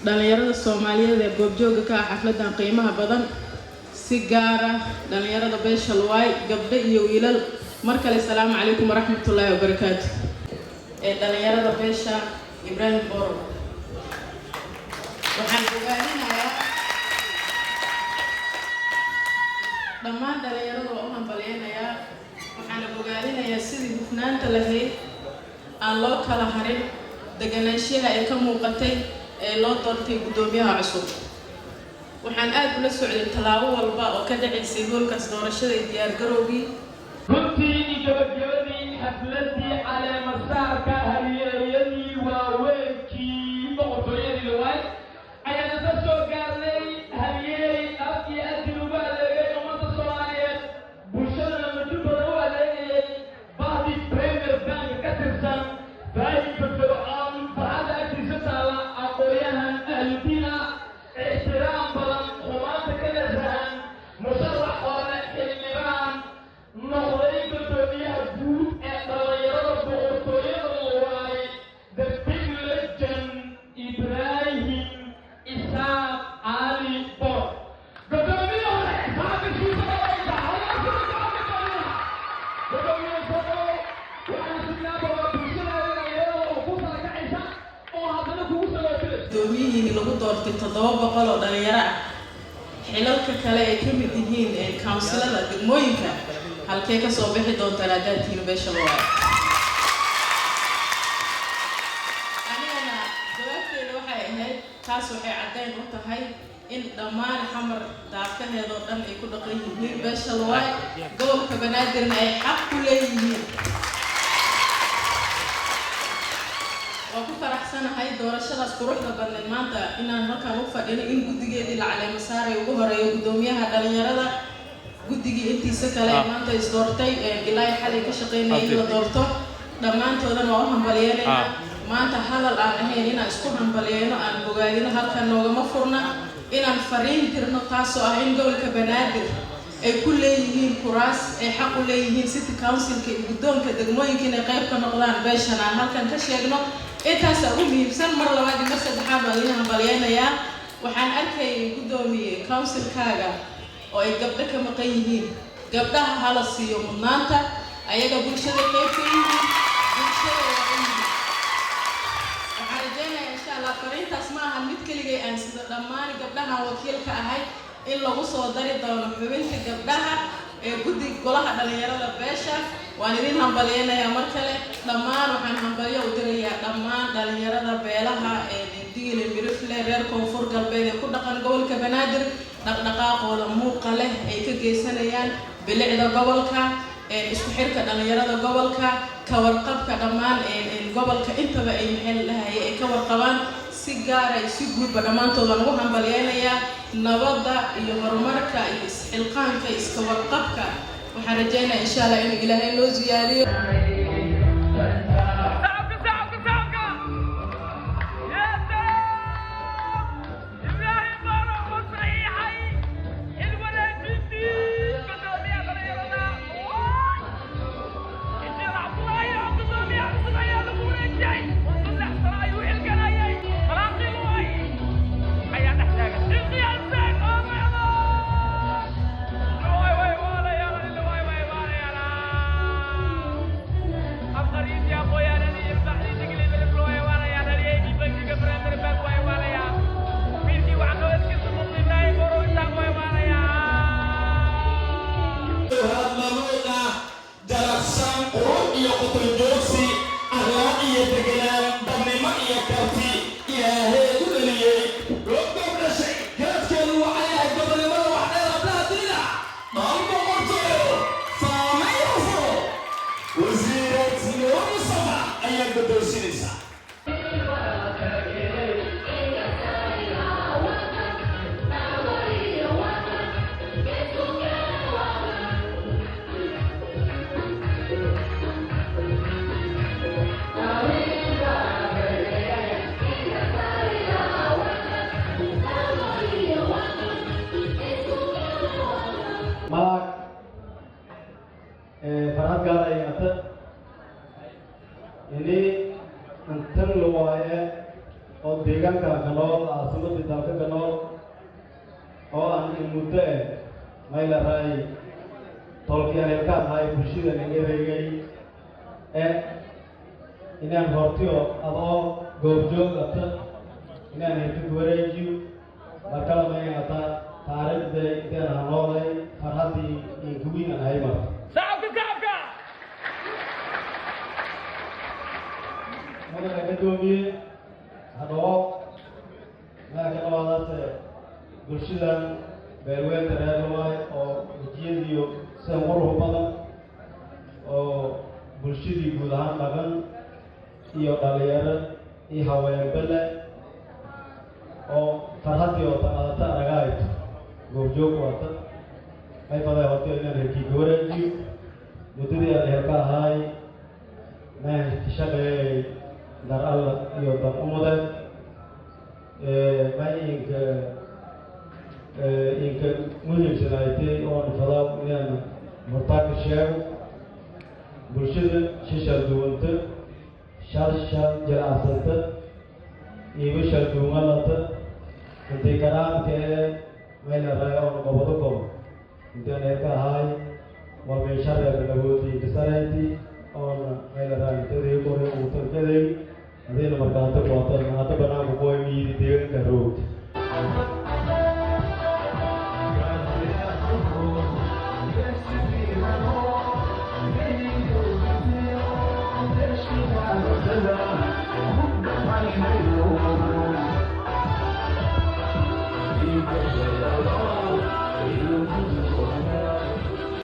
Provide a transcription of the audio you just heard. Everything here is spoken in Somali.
dhalinyarada Soomaaliyeed ee goobjooga ka ah xafladan qiimaha badan si gaar ah dhalinyarada beesha Luway gabdho iyo wiilal mar kale salaamu calaykum waraxmatullaahi wabarakaatuh dhalinyarada beesha Ibrahim Boro waxaan ogaanayaa dhammaan dhalinyarada oo hambalyeynaya waxaan ogaanayaa sidii hufnaanta lahayd aan loo kala harin deganaanshaha ay ka muuqatay ee loo doortay gudoomiyaha cusub waxaan aad ula socday talaabo walba oo ka dhacaysay hoolkaas doorashada diyaar garowgii runtii gabagabadii xafladii caleemasaarka halyeeyadii waaweykii boqortooyadii Luway ayaana ka soo gaarnay halyeey af iyo adil ugu adeegay ummadda Soomaaliyeed bulshadana muddo badan u adeegayay baahdi Premier Bank ka tirsan faa'iido fircoon farxadda agtiisa taala aqoonyahan ahludiina ixtiraam badan xumaanta ka nasahan musharax hore xildhibaan noqday gudoomiyaha guud ee dhalinyarada boqortooyada Luway the big legend Ibrahim Isaaq Ali Boro gudoomiyaha hore xaafiskiisa gudoomiyihiin lagu doortay 700 oo dhalinyaro ah xilalka kale ay ka mid yihiin councilada degmooyinka halkee ka soo bixi doonta raadaadkiina beesha Luway anigana jawaabteeda waxay ahayd taas waxay caddayn u tahay in dhammaan xamar daafkaheedoo dhan ay ku dhaqan yihiin beesha Luway gobolka Banaadirna ay xaq ku leeyihiin وأنا فرحسنا هاي دورة شغل سكروح لبرنا المادة إن هالكا مفاجئ إن جدّي دي العلم مسار يوجهر يقدميها هذا يردا جدّي أنتي سكلا المادة إصدارتي إلهي حالي كشقينا إلى دورته لما أنت ودنا وهم بليانا ما أنت حال الآن هي هنا إسكوهم بليانا أن بقالنا هالكا نوجا مفرنا إن الفريق ترنا قاسو أهين قول كبنادر كل يهين كراس حق كل يهين ست كونسل كقدام كدموين كنا قيب كنقلان بيشنا هالكا كشيء إنتاس أمي بسن مرة واحدة مسد حابة لينا بليانا يا وحن أركي قدومي كونسل كاغا أو يقبلك مقيمين قبلها هلا السيوم النانتا أيها بلشة كيفين بلشة وعيني وحرجينا إن شاء الله فرين تسمعها المتكلي أنسد لما قبلها وكيل كأهاي إلا وصل داري دون حبيبين قبلها guddi golaha dhalinyarada beesha waan idin hambalyeynaa ya markale dhammaan waxaan hambalyo u dirayaa dhammaan dhalinyarada beelaha Digil Mirifle reer Koonfur Galbeed ee ku dhaqan gobolka Banaadir dhaqdhaqaaqooda muuqa leh ay ka geysanayaan bilicda gobolka isku xirka dhalinyarada gobolka ka warqabka dhammaan gobolka intaba ay maxay lahaye ay ka warqabaan si gaar ah si guud dhamaantood lagu hambalyeynaa nabadda iyo horumarka iyo isxilqaanka iska warqabka waxaan rajaynayaa insha Allah in Ilaahay loo ziyaadiyo فرحات قال أي أنت ini tentang luaya oo deegaanka ka nool caasimada dalka ka nool oo aan in muddo mayla raay tolkiyaan ka ahay bulshada nageeygay inaan hortiyo adoo goobjoog ata inaan ka wareejiyo markala maayata taariikhda intaan noolay farhadii iyo gubiga ay mar shacabka madaxa gadoomiye hadoo maakalaadaas bulshadan beelweynta reer Luwaay oo wajiyadiyo sida quruxda badan oo bulshadii guud ahaan dhaqan iyo dhalinyaro iyo haweenbele oo farhadii oo qaadata aragayt goobjoog wata ay baday hoto inaan herkii wareejiyo muddadii aan herka ahay maan shaqeeyay dar alla iyo dar ummadeed maayinka inka muhiimsanaaytay oon fadaab inaan murtaaka sheego bulshada shishal duwanta shal jiracsanta iyo shal duumalata intay karaamka mayla raay oon qabado qabo intaan herka ahay waa meeshareer dhawoodii kasarayti oon mayla raay intadii kore uu tarkaday hadayna markaata kuwata hadda banaanku kuwa miyidi deegaanka roogta Hello.